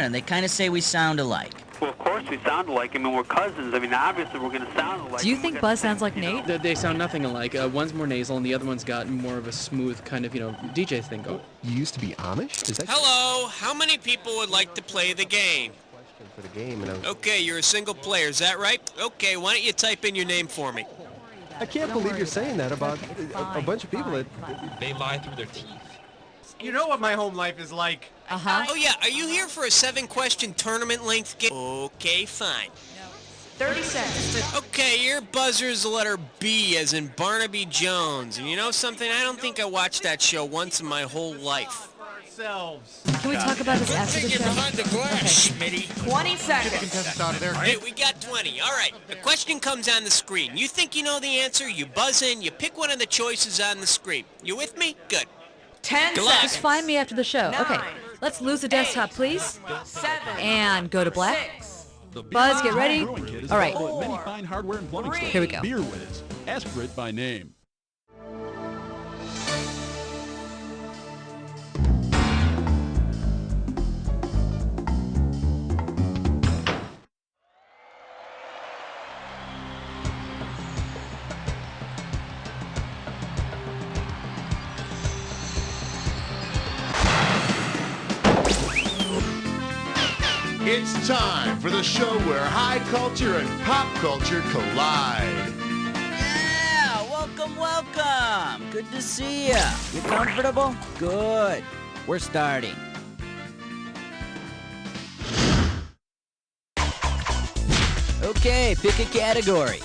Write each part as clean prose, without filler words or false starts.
and they kind of say we sound alike. Well, of course we sound alike. I mean, we're cousins. I mean, obviously we're going to sound alike. Do you think Buzz sounds like Nate? They sound nothing alike. One's more nasal, and the other one's got more of a smooth kind of, DJ thing going. You used to be Amish? Is that... Hello, how many people would like to play the game? For the game, and Okay, you're a single player, is that right? Okay, why don't you type in your name for me? I can't believe you're saying that about a bunch of people that... They lie through their teeth. You know what my home life is like. Uh-huh. Oh yeah, are you here for a 7-question tournament length game? Okay, fine. 30 seconds. Okay, your buzzer's the letter B as in Barnaby Jones. And you know something? I don't think I watched that show once in my whole life. Can we talk about this after the show? Behind the glass, Schmitty. 20 seconds. Contestants out of there. Hey, we got 20. All right, the question comes on the screen. You think you know the answer, you buzz in, you pick one of the choices on the screen. You with me? Good. 10 Good luck. seconds. Just find me after the show. Okay, let's lose the desktop, please. 7. And go to black. Buzz, get ready. All right. Many fine hardware and plumbing stores. Here we go. Beer Whiz. Ask for it by name. It's time for the show where high culture and pop culture collide. Yeah, welcome. Good to see ya. You comfortable? Good. We're starting. Okay, pick a category.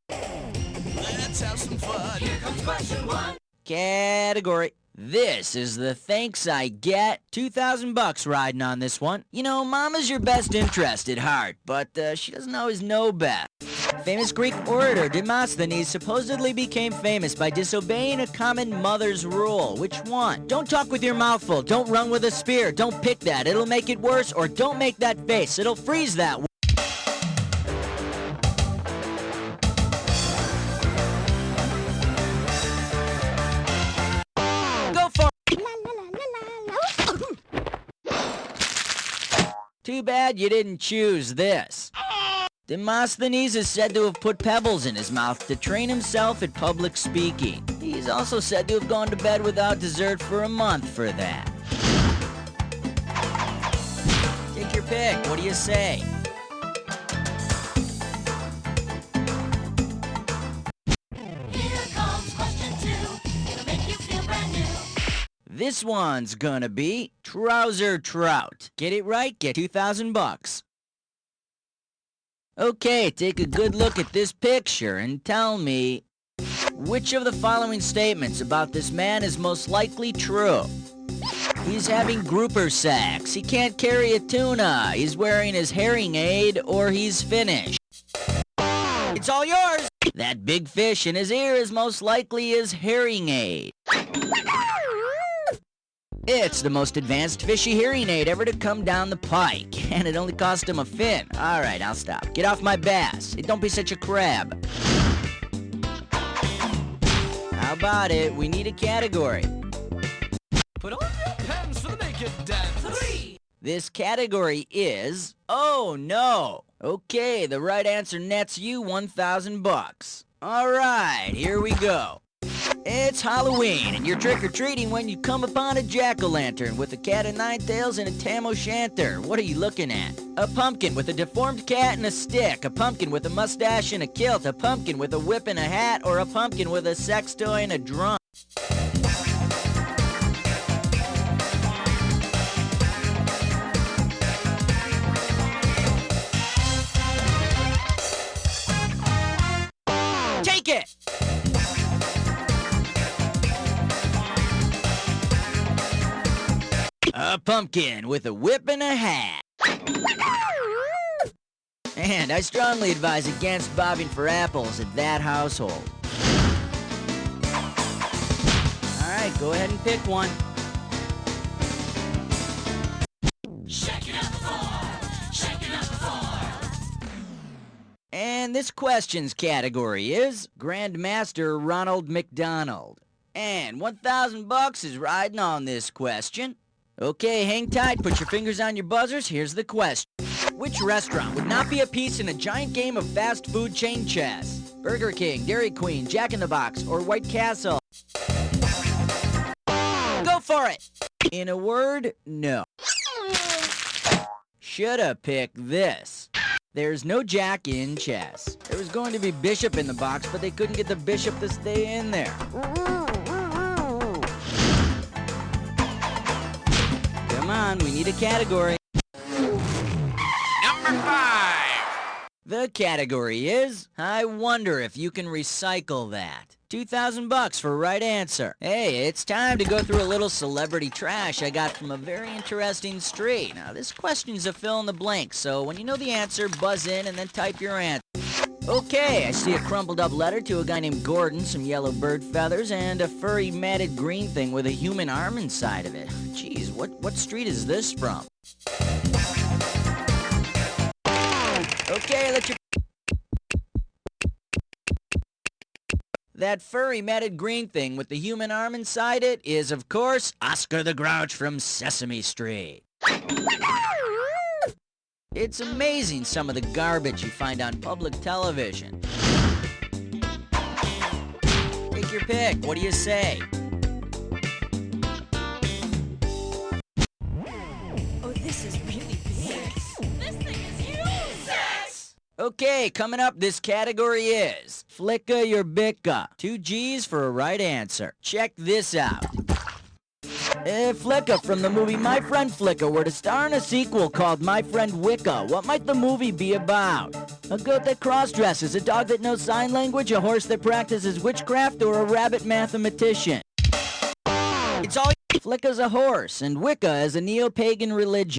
Let's have some fun. Here comes question 1. Category. This is the thanks I get. $2,000 riding on this one. You know, Mama's your best interest at heart, but she doesn't always know best. Famous Greek orator Demosthenes supposedly became famous by disobeying a common mother's rule. Which one? Don't talk with your mouth full. Don't run with a spear. Don't pick that. It'll make it worse. Or don't make that face. It'll freeze that. Too bad you didn't choose this. Demosthenes is said to have put pebbles in his mouth to train himself at public speaking. He's also said to have gone to bed without dessert for a month for that. Take your pick. What do you say? Here comes question 2. It'll make you feel brand new. This one's gonna be Trouser Trout. Get it right, get $2,000. Okay, take a good look at this picture and tell me which of the following statements about this man is most likely true. He's having grouper sex, he can't carry a tuna, he's wearing his hearing aid, or he's finished. It's all yours! That big fish in his ear is most likely his hearing aid. It's the most advanced fishy hearing aid ever to come down the pike, and it only cost him a fin. All right, I'll stop. Get off my bass. Don't be such a crab. How about it? We need a category. Put on your pens for the naked dance. 3. This category is... Oh, no. Okay, the right answer nets you $1,000. All right, here we go. It's Halloween, and you're trick-or-treating when you come upon a jack-o'-lantern with a cat of nine tails and a tam o'shanter. What are you looking at? A pumpkin with a deformed cat and a stick, a pumpkin with a mustache and a kilt, a pumpkin with a whip and a hat, or a pumpkin with a sex toy and a drum. Take it! A pumpkin with a whip and a hat. And I strongly advise against bobbing for apples at that household. All right, go ahead and pick one. Shaking up the floor. Shaking up the floor. And this questions category is Grandmaster Ronald McDonald. And 1,000 bucks is riding on this question. Okay, hang tight, put your fingers on your buzzers. Here's the question. Which restaurant would not be a piece in a giant game of fast food chain chess? Burger King, Dairy Queen, Jack in the Box, or White Castle? Go for it! In a word, no. Shoulda picked this. There's no jack in chess. There was going to be bishop in the box, but they couldn't get the bishop to stay in there. Come on, we need a category. Number 5. The category is, I wonder if you can recycle that. 2,000 bucks for right answer. Hey, it's time to go through a little celebrity trash I got from a very interesting street. Now, this question's a fill in the blank, so when you know the answer, buzz in and then type your answer. Okay, I see a crumpled up letter to a guy named Gordon, some yellow bird feathers, and a furry matted green thing with a human arm inside of it. Jeez, what street is this from? Okay, let your... That furry matted green thing with the human arm inside it is, of course, Oscar the Grouch from Sesame Street. It's amazing some of the garbage you find on public television. Take your pick. What do you say? Oh, this is really big. This thing is huge. 6. Okay, coming up, this category is Flicka Your Bicka. 2 G's for a right answer. Check this out. If Flicka from the movie My Friend Flicka were to star in a sequel called My Friend Wicca, what might the movie be about? A goat that cross-dresses, a dog that knows sign language, a horse that practices witchcraft, or a rabbit mathematician? It's all... Flicka's a horse, and Wicca is a neo-pagan religion.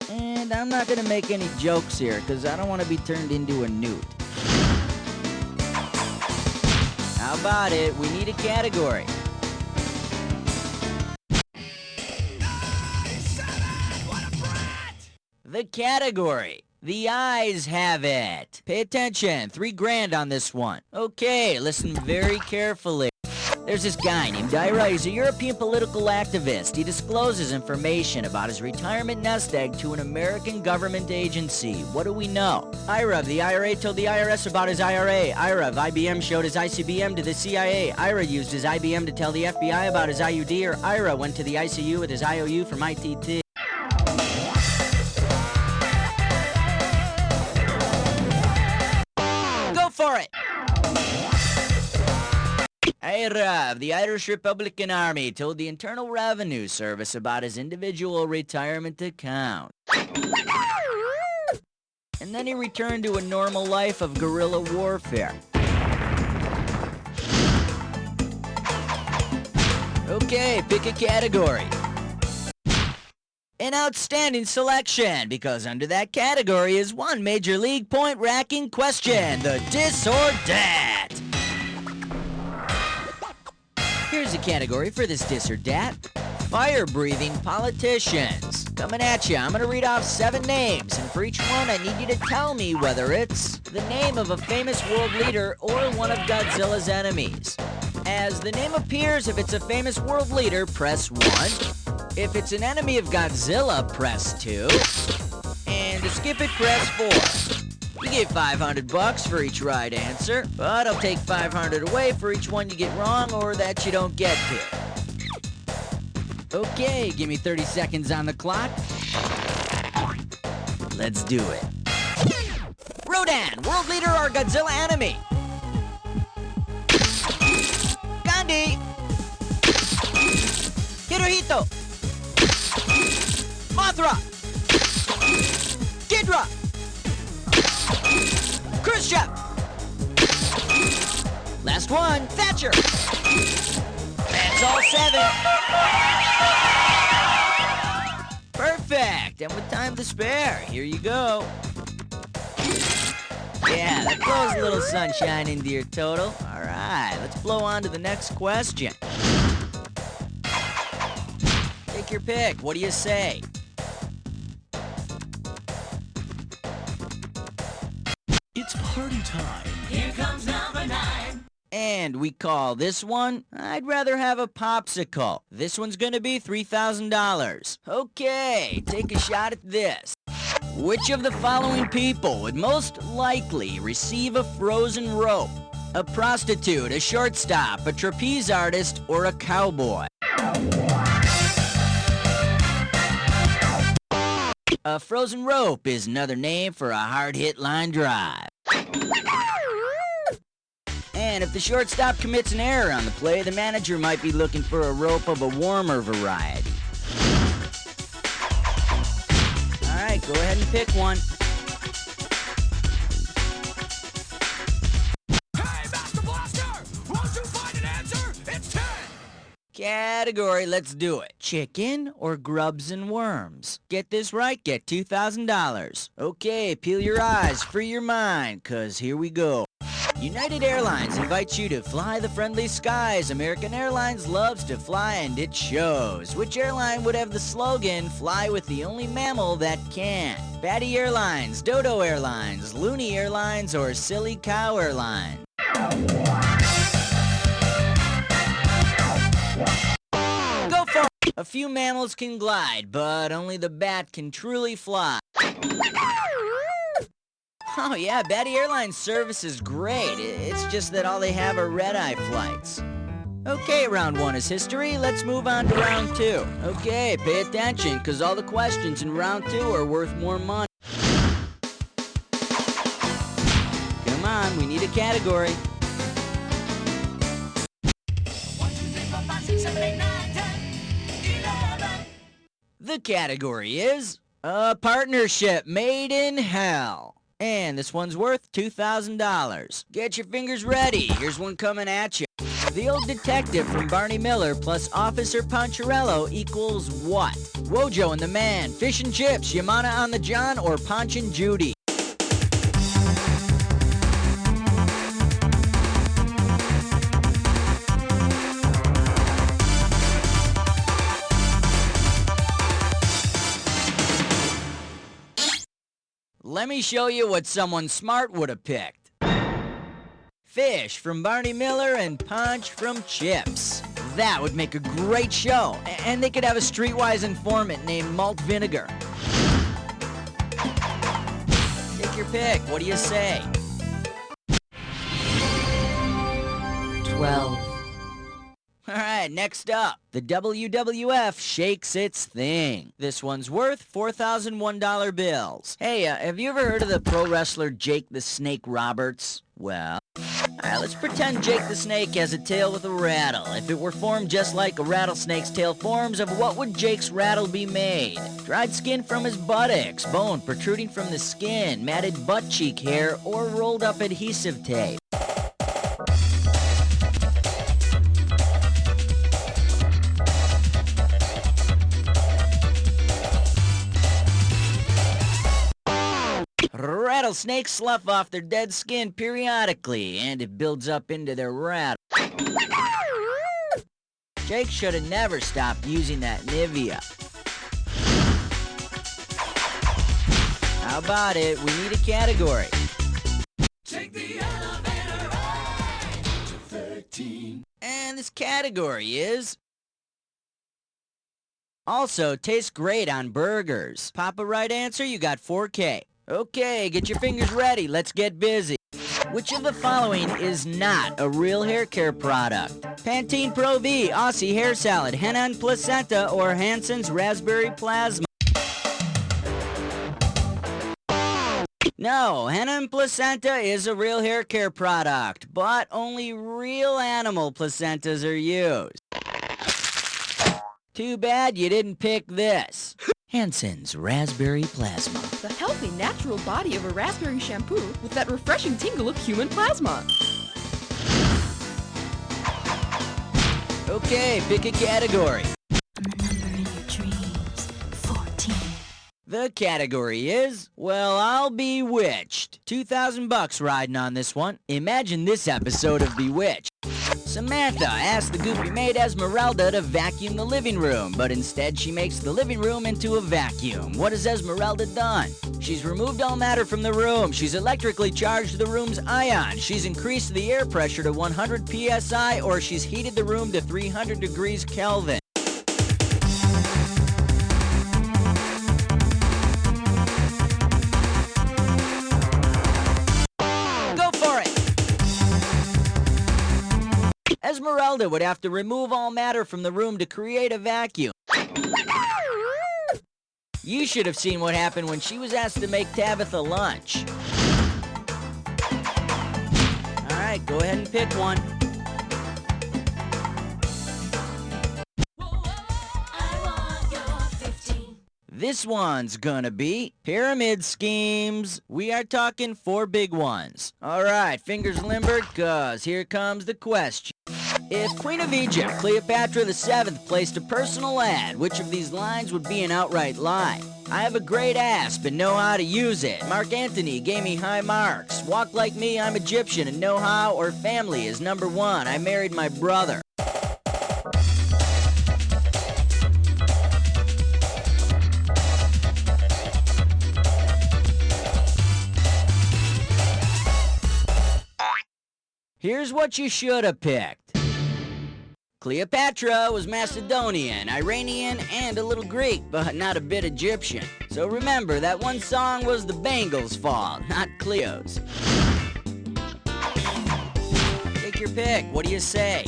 And I'm not gonna make any jokes here, because I don't want to be turned into a newt. How about it? We need a category. The category. The eyes have it. Pay attention. $3,000 on this one. Okay, listen very carefully. There's this guy named Ira. He's a European political activist. He discloses information about his retirement nest egg to an American government agency. What do we know? Ira of the IRA told the IRS about his IRA. Ira of IBM showed his ICBM to the CIA. Ira used his IBM to tell the FBI about his IUD, or Ira went to the ICU with his IOU from ITT. Go for it! Ira of the Irish Republican Army told the Internal Revenue Service about his individual retirement account. And then he returned to a normal life of guerrilla warfare. Okay, pick a category. An outstanding selection, because under that category is one Major League point-racking question, the dis or dat. Here's a category for this dis or dat. Fire-breathing politicians. Coming at you, I'm going to read off 7 names, and for each one I need you to tell me whether it's the name of a famous world leader or one of Godzilla's enemies. As the name appears, if it's a famous world leader, press 1. If it's an enemy of Godzilla, press 2. And to skip it, press 4. You get $500 for each right answer, but I'll take $500 away for each one you get wrong or that you don't get to. Okay, give me 30 seconds on the clock. Let's do it. Rodan, world leader or Godzilla enemy? Gandhi! Hirohito! Mothra! Ghidorah! Khrushchev! Last one, Thatcher! That's all 7. Perfect! And with time to spare, here you go. Yeah, that blows a little sunshine into your total. Alright, let's blow on to the next question. Take your pick. What do you say? It's party time. Here comes number 9. And we call this one, I'd rather have a popsicle. This one's gonna be $3,000. Okay, take a shot at this. Which of the following people would most likely receive a frozen rope? A prostitute, a shortstop, a trapeze artist, or a cowboy? A frozen rope is another name for a hard-hit line drive. And if the shortstop commits an error on the play, the manager might be looking for a rope of a warmer variety. All right, go ahead and pick one. Hey, Master Blaster! Won't you find an answer? It's 10! Category, let's do it. Chicken or grubs and worms? Get this right, get $2,000. Okay, peel your eyes, free your mind, 'cause here we go. United Airlines invites you to fly the friendly skies. American Airlines loves to fly and it shows. Which airline would have the slogan, fly with the only mammal that can? Batty Airlines, Dodo Airlines, Looney Airlines, or Silly Cow Airlines? Go for it! A few mammals can glide, but only the bat can truly fly. Oh yeah, Batty Airlines service is great. It's just that all they have are red-eye flights. Okay, round one is history. Let's move on to round two. Okay, pay attention, because all the questions in round two are worth more money. Come on, we need a category. 1, 2, 3, 4, 5, 6, 7, 8, 9, 10, 11. The category is a partnership made in hell. And this one's worth $2,000. Get your fingers ready. Here's one coming at you. The Old Detective from Barney Miller plus Officer Poncherello equals what? Wojo and the Man, Fish and Chips, Yamana on the John, or Ponch and Judy? Let me show you what someone smart would have picked. Fish from Barney Miller and Ponch from Chips. That would make a great show. And they could have a streetwise informant named Malt Vinegar. Take your pick. What do you say? 12. All right, next up, the WWF shakes its thing. This one's worth $4,001 bills. Hey, have you ever heard of the pro wrestler Jake the Snake Roberts? Well, let's pretend Jake the Snake has a tail with a rattle. If it were formed just like a rattlesnake's tail forms, of what would Jake's rattle be made? Dried skin from his buttocks, bone protruding from the skin, matted butt cheek hair, or rolled up adhesive tape? Rattlesnakes slough off their dead skin periodically, and it builds up into their rattle. Jake should have never stopped using that Nivea. How about it? We need a category. Take the elevator ride to 13. And this category is... also tastes great on burgers. Pop a right answer, you got $4K. Okay, get your fingers ready. Let's get busy. Which of the following is not a real hair care product? Pantene Pro V, Aussie Hair Salad, Henna and Placenta, or Hansen's Raspberry Plasma? No, Henna and Placenta is a real hair care product, but only real animal placentas are used. Too bad you didn't pick this. Hansen's Raspberry Plasma. The healthy, natural body of a raspberry shampoo with that refreshing tingle of human plasma. Okay, pick a category. And the number in your dreams, 14. The category is, well, I'll be witched. $2,000 riding on this one. Imagine this episode of Bewitched. Samantha asks the goofy maid Esmeralda to vacuum the living room, but instead she makes the living room into a vacuum. What has Esmeralda done? She's removed all matter from the room. She's electrically charged the room's ion. She's increased the air pressure to 100 psi, or she's heated the room to 300 degrees Kelvin. Esmeralda would have to remove all matter from the room to create a vacuum. You should have seen what happened when she was asked to make Tabitha lunch. Alright, go ahead and pick one. This one's gonna be pyramid schemes. We are talking 4 big ones. Alright, fingers limbered, cause here comes the question. If Queen of Egypt, Cleopatra VII, placed a personal ad, which of these lines would be an outright lie? I have a great ass, but know how to use it. Mark Antony gave me high marks. Walk like me, I'm Egyptian, and know how, or family is number 1. I married my brother. Here's what you should have picked. Cleopatra was Macedonian, Iranian, and a little Greek, but not a bit Egyptian. So remember, that one song was the Bengals' fault, not Cleo's. Take your pick. What do you say?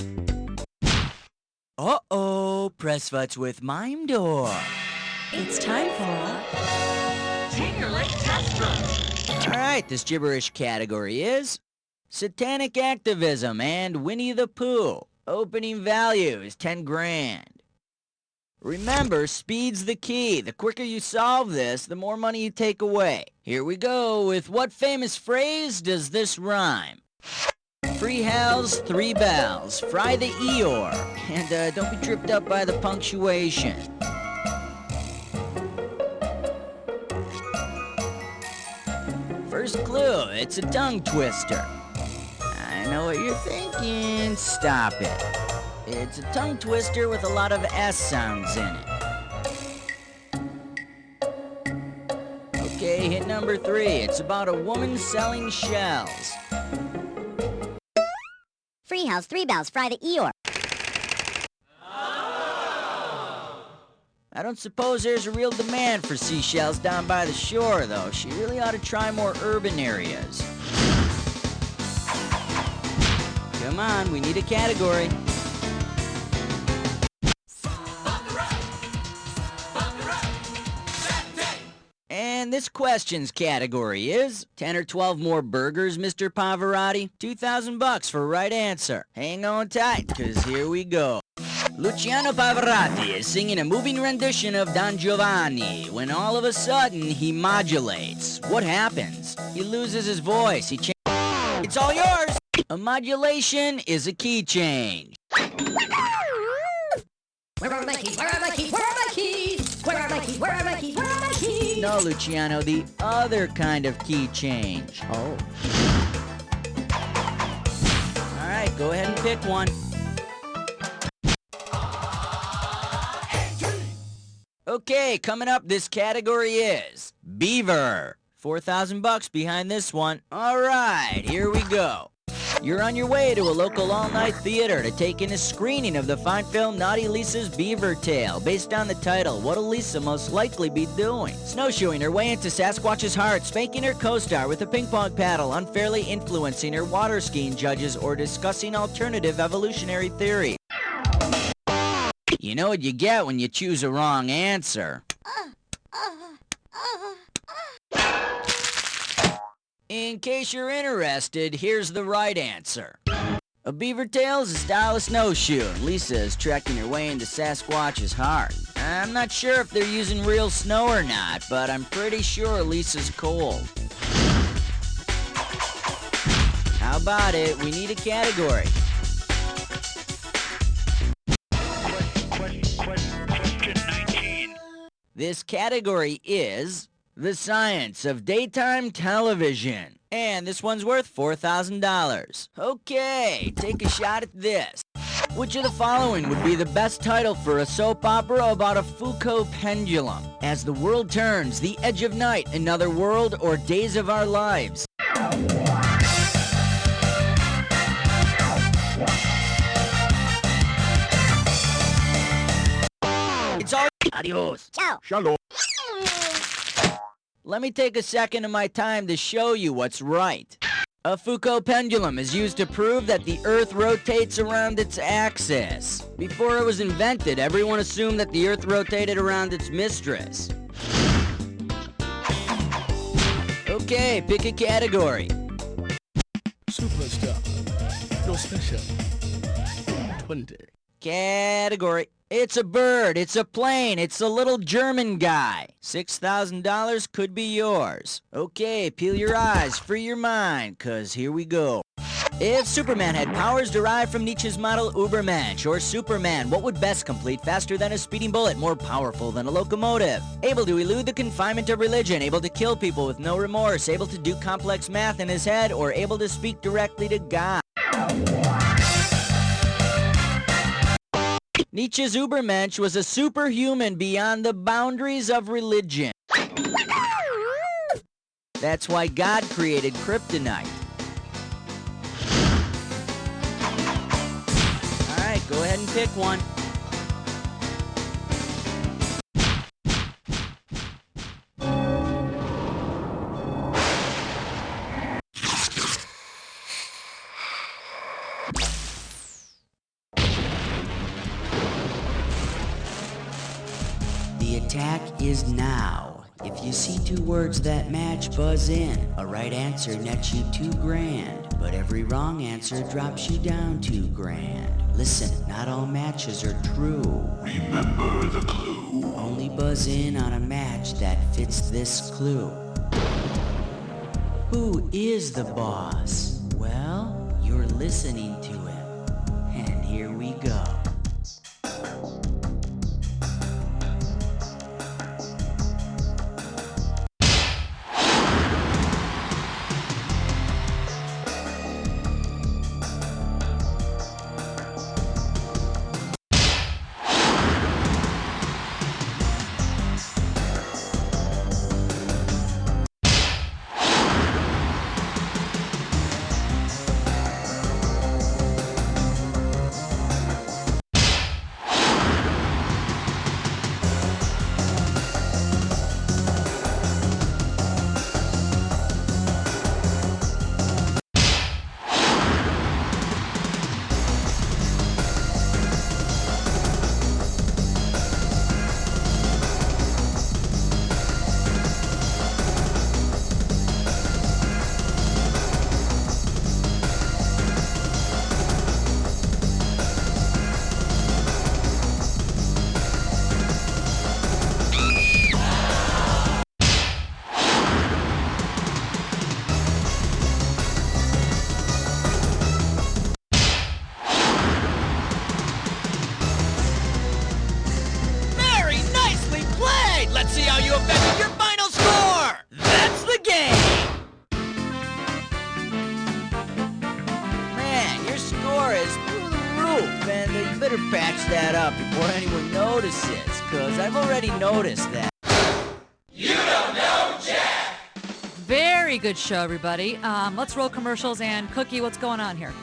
Uh-oh, press futs with Mime Door. It's time for Tanger Test Run. Alright, this gibberish category is satanic activism and Winnie the Pooh. Opening value is 10 grand. Remember, speed's the key. The quicker you solve this, the more money you take away. Here we go with what famous phrase does this rhyme? 3 hells, 3 bells. Fry the Eeyore. And don't be tripped up by the punctuation. First clue, it's a tongue twister. I know what you're thinking. Stop it. It's a tongue twister with a lot of S sounds in it. Okay, hit number 3. It's about a woman selling shells. 3 hells, 3 bells, fry the Eeyore. I don't suppose there's a real demand for seashells down by the shore, though. She really ought to try more urban areas. Come on, we need a category. And this question's category is 10 or 12 more burgers, Mr. Pavarotti. $2,000 for right answer. Hang on tight, cause here we go. Luciano Pavarotti is singing a moving rendition of Don Giovanni when all of a sudden he modulates. What happens? He loses his voice. It's all yours! A modulation is a key change. Where are my keys? Where are my keys? Where are my keys? Where are my keys? Where are my keys? Where are my keys? No, Luciano, the other kind of key change. Oh. Alright, go ahead and pick one. Okay, coming up, this category is Beaver. $4,000 behind this one. Alright, here we go. You're on your way to a local all-night theater to take in a screening of the fine film Naughty Lisa's Beaver Tale. Based on the title, what'll Lisa most likely be doing? Snowshoeing her way into Sasquatch's heart, spanking her co-star with a ping pong paddle, unfairly influencing her water skiing judges, or discussing alternative evolutionary theory. You know what you get when you choose a wrong answer. In case you're interested, here's the right answer. A beaver tail is a style of snowshoe, and Lisa is trekking her way into Sasquatch's heart. I'm not sure if they're using real snow or not, but I'm pretty sure Lisa's cold. How about it? We need a category. Question 19. This category is the science of daytime television. And this one's worth $4,000. Okay, take a shot at this. Which of the following would be the best title for a soap opera about a Foucault pendulum? As the World Turns, The Edge of Night, Another World, or Days of Our Lives? It's all adios. Ciao. Shalom. Let me take a second of my time to show you what's right. A Foucault pendulum is used to prove that the Earth rotates around its axis. Before it was invented, everyone assumed that the Earth rotated around its mistress. Okay, pick a category. Superstar. No special. 20. Category. It's a bird, it's a plane, it's a little German guy. $6,000 could be yours. Okay, peel your eyes, free your mind, 'cause here we go. If Superman had powers derived from Nietzsche's model Übermensch or Superman, what would best complete faster than a speeding bullet, more powerful than a locomotive? Able to elude the confinement of religion, able to kill people with no remorse, able to do complex math in his head, or able to speak directly to God? Nietzsche's Übermensch was a superhuman beyond the boundaries of religion. That's why God created kryptonite. Alright, go ahead and pick one. The attack is now. If you see two words that match, buzz in. A right answer nets you $2,000, but every wrong answer drops you down $2,000. Listen, not all matches are true. Remember the clue. Only buzz in on a match that fits this clue. Who is the boss? Well, you're listening to him. And here we go. Let's see how you affected your final score! That's the game! Man, your score is through the roof, and you better patch that up before anyone notices, because I've already noticed that. You don't know Jack! Very good show, everybody. Let's roll commercials, and Cookie, what's going on here?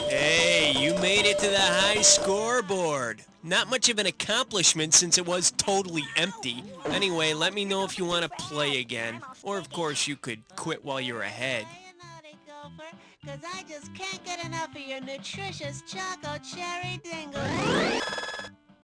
Hey, you made it to the high scoreboard. Not much of an accomplishment since it was totally empty. Anyway, let me know if you want to play again. Or, of course, you could quit while you're ahead. Cause I just can't get enough of your nutritious choco cherry dingle.